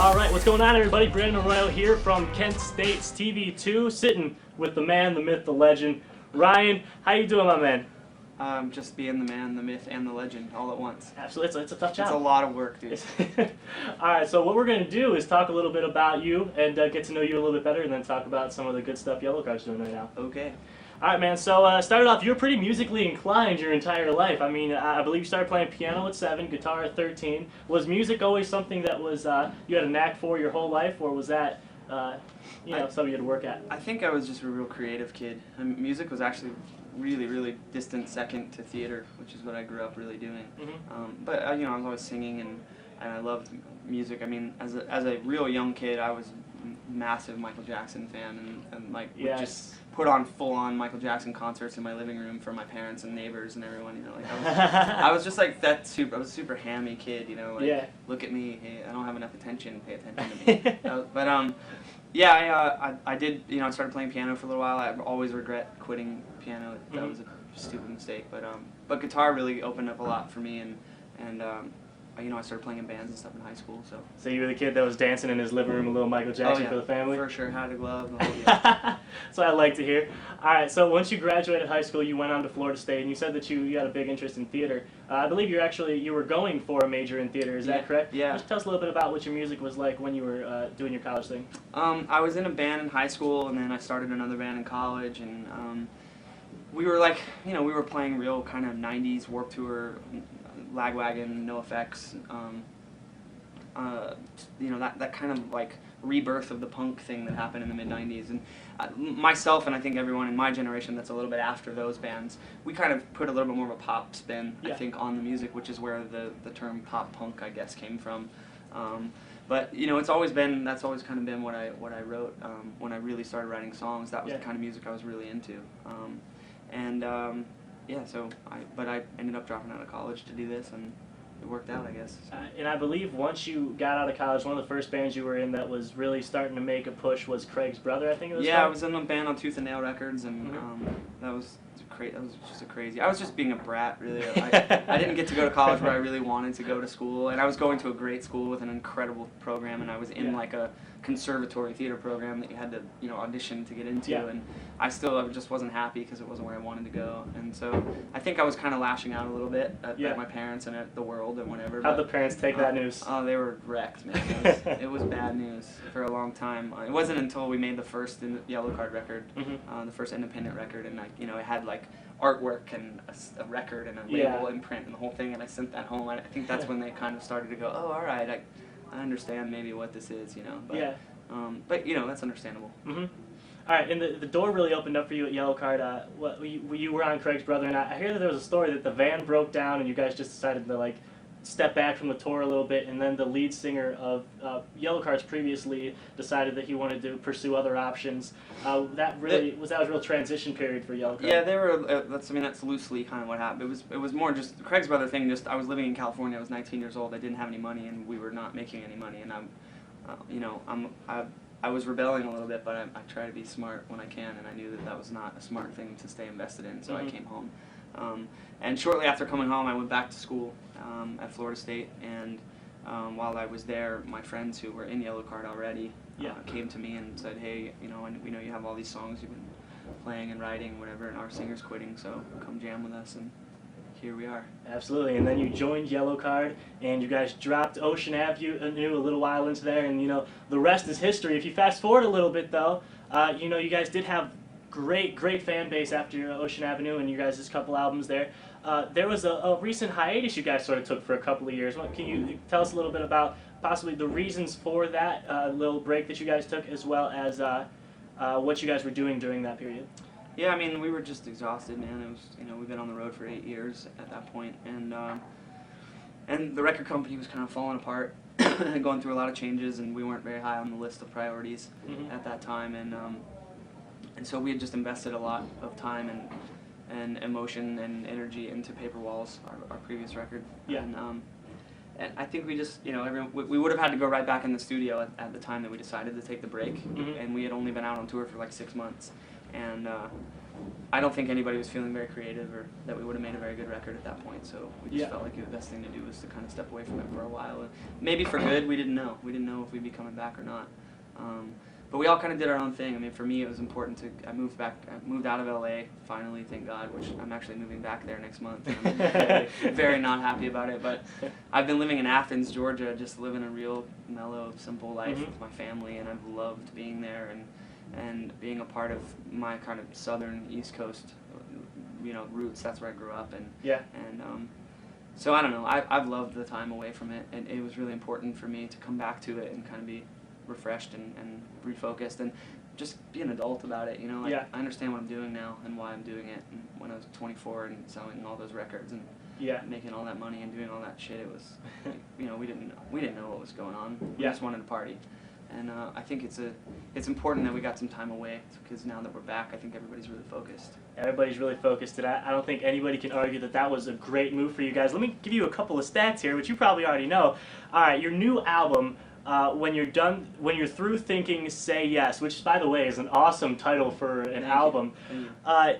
All right, what's going on, everybody? Brandon Arroyo here from Kent State's TV2, sitting with the man, the myth, the legend, Ryan. How you doing, my man? Just being the man, the myth, and the legend all at once. Absolutely, it's a tough job. It's a lot of work, dude. All right, so what we're going to do is talk a little bit about you and get to know you a little bit better, and then talk about some of the good stuff Yellowcard's doing right now. Okay. All right, man, so started off, you're pretty musically inclined your entire life. I mean, I believe you started playing piano at 7, guitar at 13. Was music always something that was you had a knack for your whole life, or was that something you had to work at? I think I was just a real creative kid. Music was actually really distant second to theater, which is what I grew up really doing. Mm-hmm. But I was always singing, and I loved music. I mean, as a real young kid, I was a massive Michael Jackson fan, and like would just put on full-on Michael Jackson concerts in my living room for my parents and neighbors and everyone. You know, like I was just like that I was a super hammy kid. You know, like look at me, hey, I don't have enough attention. Pay attention to me. But yeah, I did. You know, I started playing piano for a little while. I always regret quitting piano. That was a stupid mistake. But guitar really opened up a lot for me, and I started playing in bands and stuff in high school. So you were the kid that was dancing in his living room, a little Michael Jackson for the family? For sure, had a glove. That's what I like to hear. All right, so once you graduated high school, you went on to Florida State, and you said that you had a big interest in theater. I believe you were going for a major in theater. Is that correct? Yeah. Just tell us a little bit about what your music was like when you were doing your college thing. I was in a band in high school, and then I started another band in college, and we were like, we were playing real kind of 90s Warped Tour, Lagwagon, NoFX, that kind of like rebirth of the punk thing that happened in the mid-90s. And myself, and I think everyone in my generation that's a little bit after those bands, we kind of put a little bit more of a pop spin, I think, on the music, which is where the term pop punk, I guess, came from. But that's always kind of been what I wrote when I really started writing songs. That was the kind of music I was really into. But I ended up dropping out of college to do this, and it worked out, I guess. And I believe once you got out of college, one of the first bands you were in that was really starting to make a push was Craig's Brother, I think it was. Yeah, I was in a band on Tooth and Nail Records, and that was just a crazy. I was just being a brat, really. I didn't get to go to college where I really wanted to go to school, and I was going to a great school with an incredible program, and I was in like a conservatory theater program that you had to audition to get into, and I just wasn't happy because it wasn't where I wanted to go, and so I think I was kind of lashing out a little bit at my parents and at the world and whatever. How'd the parents take that news? Oh, they were wrecked, man. It was bad news for a long time. It wasn't until we made the first YELLOWCARD record, the first independent record, and it had like artwork and a record and a label imprint and the whole thing, and I sent that home. I think that's when they kind of started to go, oh, all right, I understand maybe what this is, But, but that's understandable. All right, and the door really opened up for you at YELLOWCARD. You were on Craig's Brother, and I hear that there was a story that the van broke down and you guys just decided to like step back from the tour a little bit, and then the lead singer of YELLOWCARD's previously decided that he wanted to pursue other options. That was a real transition period for YELLOWCARD. Yeah, they were. That's loosely kind of what happened. It was more just Craig's Brother thing. Just I was living in California. I was 19 years old. I didn't have any money, and we were not making any money. And I was rebelling a little bit, but I try to be smart when I can, and I knew that was not a smart thing to stay invested in. So I came home. And shortly after coming home, I went back to school at Florida State, and while I was there, my friends who were in YELLOWCARD already came to me and said, hey, we know you have all these songs you've been playing and writing, whatever, and our singer's quitting, so come jam with us, and here we are. Absolutely, and then you joined YELLOWCARD, and you guys dropped Ocean Avenue a little while into there, and the rest is history. If you fast forward a little bit, though, you guys did have great fan base after Ocean Avenue and you guys' couple albums there. There was a recent hiatus you guys sort of took for a couple of years. Can you tell us a little bit about possibly the reasons for that little break that you guys took, as well as what you guys were doing during that period? Yeah, I mean, we were just exhausted, man. It was, we've been on the road for 8 years at that point, and the record company was kind of falling apart, going through a lot of changes, and we weren't very high on the list of priorities at that time, and so we had just invested a lot of time and emotion and energy into Paper Walls, our previous record. Yeah. And I think we just, we would have had to go right back in the studio at the time that we decided to take the break, and we had only been out on tour for like 6 months. And I don't think anybody was feeling very creative or that we would have made a very good record at that point. So we just felt like the best thing to do was to kind of step away from it for a while. And maybe for good, we didn't know. We didn't know if we'd be coming back or not. But we all kind of did our own thing. I mean, for me, it was important to. I moved out of LA finally, thank God. Which I'm actually moving back there next month. And I'm very not happy about it. But I've been living in Athens, Georgia, just living a real mellow, simple life with my family, and I've loved being there and being a part of my kind of southern East Coast, roots. That's where I grew up, and so I don't know. I've loved the time away from it, and it was really important for me to come back to it and kind of be refreshed and refocused and just be an adult about it. I understand what I'm doing now and why I'm doing it. And when I was 24 and selling all those records and making all that money and doing all that shit, it was, we didn't know what was going on. We just wanted to party. And I think it's important that we got some time away, because now that we're back, I think everybody's really focused. Everybody's really focused, and I don't think anybody can argue that was a great move for you guys. Let me give you a couple of stats here, which you probably already know. All right, your new album, when you're through thinking, say yes, which by the way is an awesome title for an album.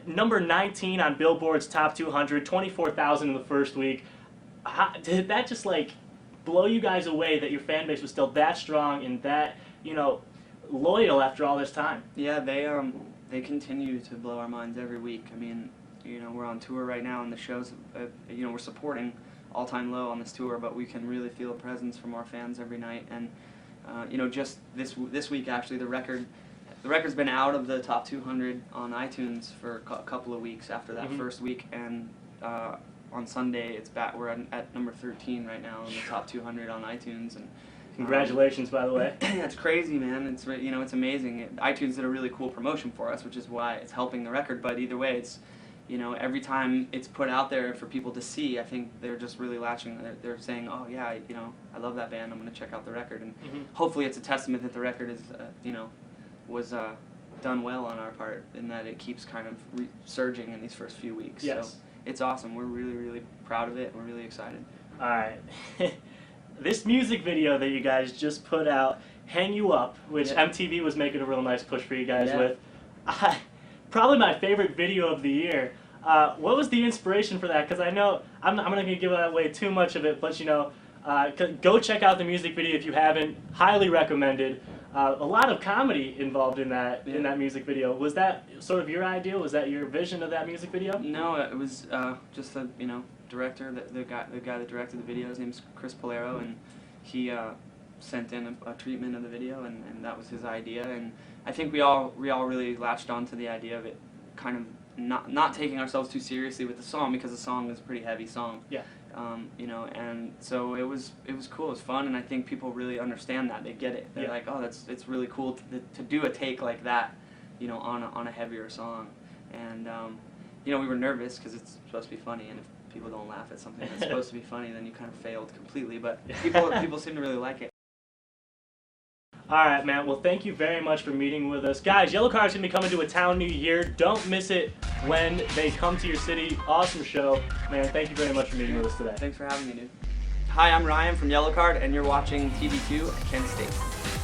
Number 19 on Billboard's Top 200, 24,000 in the first week. Did that just blow you guys away that your fan base was still that strong and that loyal after all this time? Yeah, they continue to blow our minds every week. I mean, we're on tour right now, and the shows, we're supporting All Time Low on this tour, but we can really feel a presence from our fans every night. And just this week actually, the record's been out of the top 200 on iTunes for a couple of weeks after that first week, and on Sunday it's back. We're at number 13 right now in the top 200 on iTunes. And congratulations, by the way. It's crazy, man. It's it's amazing. iTunes did a really cool promotion for us, which is why it's helping the record. But either way, it's every time it's put out there for people to see, I think they're just really latching. They're saying, oh yeah, I love that band. I'm going to check out the record, and hopefully it's a testament that the record is was done well on our part, in that it keeps kind of surging in these first few weeks. Yes. So it's awesome. We're really, really proud of it, and we're really excited. All right. This music video that you guys just put out, Hang You Up, which MTV was making a real nice push for you guys with. Probably my favorite video of the year. What was the inspiration for that? Because I know, I'm not going to give away too much of it, but go check out the music video if you haven't. Highly recommended. A lot of comedy involved in that music video. Was that sort of your idea? Was that your vision of that music video? No, it was just the director, the guy that directed the video. His name's Chris Polero, and he sent in a treatment of the video, and that was his idea. And I think we all really latched onto the idea of it, kind of not taking ourselves too seriously with the song, because the song was a pretty heavy song. Yeah. And so it was cool. It was fun, and I think people really understand that. They get it. They're like, oh, it's really cool to do a take like that, on a heavier song. And we were nervous because it's supposed to be funny, and if people don't laugh at something that's supposed to be funny, then you kind of failed completely. But people seem to really like it. All right, man. Well, thank you very much for meeting with us. Guys, YELLOWCARD's going to be coming to a town near you. Don't miss it when they come to your city. Awesome show. Man, thank you very much for meeting with us today. Thanks for having me, dude. Hi, I'm Ryan from YELLOWCARD, and you're watching TV2 at Kent State.